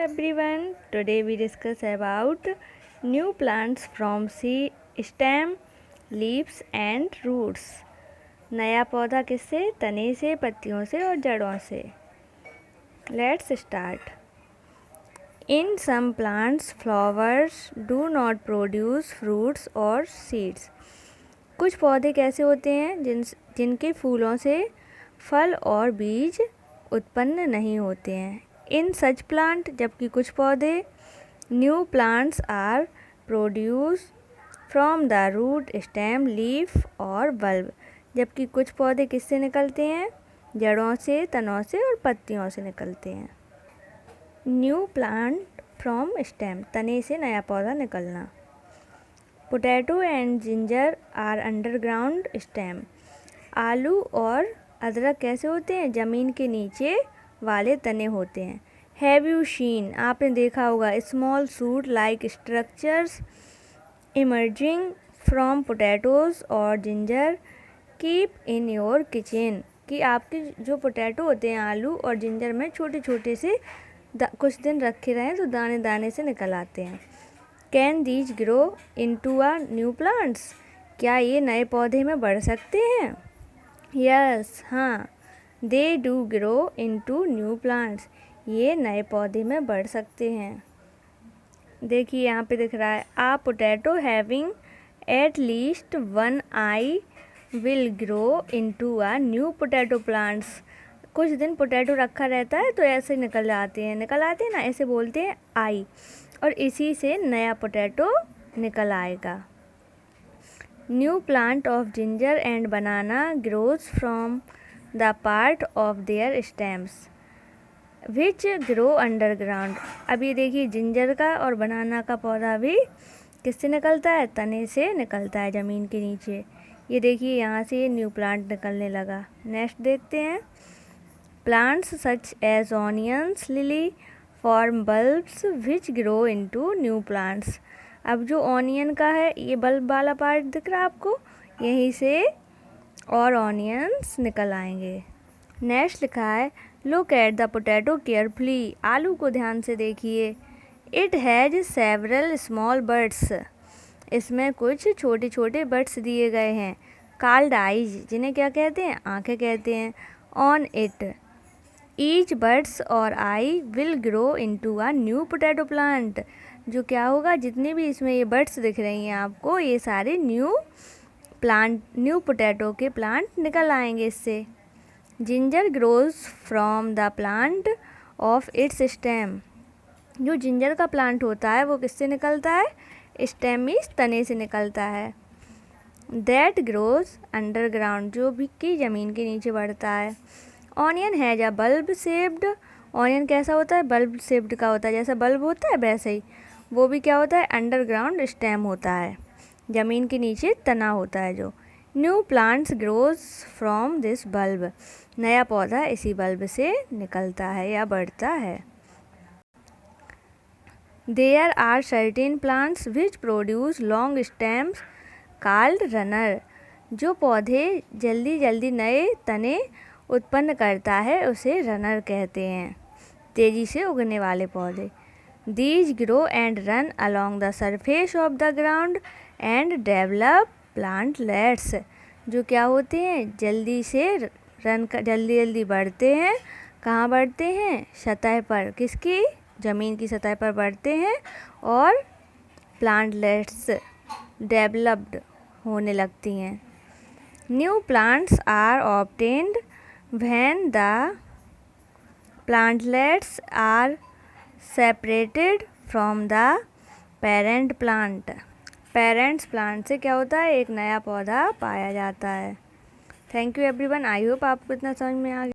everyone, today we discuss about new plants from stem, leaves and roots. नया पौधा किससे? तने से, पत्तियों से और जड़ों से. Let's start. In some plants, flowers do not produce fruits or seeds. कुछ पौधे कैसे होते हैं जिनके फूलों से फल और बीज उत्पन्न नहीं होते हैं. इन सच प्लांट, जबकि कुछ पौधे new plants are produce from the root, stem, leaf और बल्ब. जबकि कुछ पौधे किससे निकलते हैं? जड़ों से, तनों से और पत्तियों से निकलते हैं. न्यू प्लांट फ्रॉम स्टेम, तने से नया पौधा निकलना. Potato and ginger are underground stem. आलू और अदरक कैसे होते हैं? ज़मीन के नीचे वाले तने होते हैं. हैव यू सीन, आपने देखा होगा, small shoot like structures emerging from potatoes और ginger. Keep in your kitchen, कि आपके जो पोटैटो होते हैं, आलू और जिंजर में छोटे छोटे से कुछ दिन रखे रहें तो दाने दाने से निकल आते हैं. Can these grow into a new plants, क्या ये नए पौधे में बढ़ सकते हैं? यस, हाँ. They do grow into new plants, ये नए पौधे में बढ़ सकते हैं. देखिए यहाँ पे दिख रहा है, a potato having at least one eye will grow into a new potato plants. कुछ दिन पोटैटो रखा रहता है तो ऐसे निकल आते हैं ना, ऐसे बोलते हैं आई, और इसी से नया पोटैटो निकल आएगा. New plant of ginger and banana grows from the part of their stems which grow underground. अब ये देखिए, जिंजर का और बनाना का पौधा भी किससे निकलता है? तने से निकलता है, ज़मीन के नीचे. ये देखिए, यहाँ से ये न्यू प्लांट निकलने लगा. नेक्स्ट देखते हैं. Plants such as onions, lily form bulbs which grow into new plants. अब जो ऑनियन का है, ये बल्ब वाला पार्ट दिख रहा है आपको, यहीं से और ऑनियंस निकल आएंगे. नेक्स्ट लिखा है, look at the potato carefully. आलू को ध्यान से देखिए. It has several small birds, इसमें कुछ छोटे छोटे बर्ड्स दिए गए हैं. कॉल्ड आइज, जिन्हें क्या कहते हैं? आँखें कहते हैं. ऑन इट ईच बर्ड्स और आई will grow into a new potato plant. जो क्या होगा, जितने भी इसमें ये बर्ड्स दिख रही हैं आपको, ये सारे न्यू पोटैटो के प्लांट निकल आएंगे इससे. Ginger grows from the plant of its stem. जो जिंजर का प्लांट होता है वो किससे निकलता है? स्टेम मीन्स तने से निकलता है. दैट ग्रोज अंडरग्राउंड, जो भी की ज़मीन के नीचे बढ़ता है. Onion has a bulb shaped. Onion कैसा होता है? बल्ब शेप्ड का होता है. जैसा बल्ब होता है वैसे ही वो भी क्या होता है? अंडरग्राउंड स्टेम होता है, ज़मीन के नीचे तना होता है जो. New plants grows from this bulb. नया पौधा इसी बल्ब से निकलता है या बढ़ता है. There are certain plants which produce long stems called runner. जो पौधे जल्दी जल्दी नए तने उत्पन्न करता है उसे रनर कहते हैं, तेज़ी से उगने वाले पौधे. These grow and run along the surface of the ground and develop plantlets. जो क्या होते हैं? जल्दी से जल्दी जल्दी बढ़ते हैं. कहाँ बढ़ते हैं? सतह पर. किसकी? ज़मीन की सतह पर बढ़ते हैं और प्लांटलेट्स डेवलप्ड होने लगती हैं. New plants are obtained when the plantlets are separated from the parent plant. Parents plant से क्या होता है? एक नया पौधा पाया जाता है. Thank you everyone. I hope आपको इतना समझ में आ गया.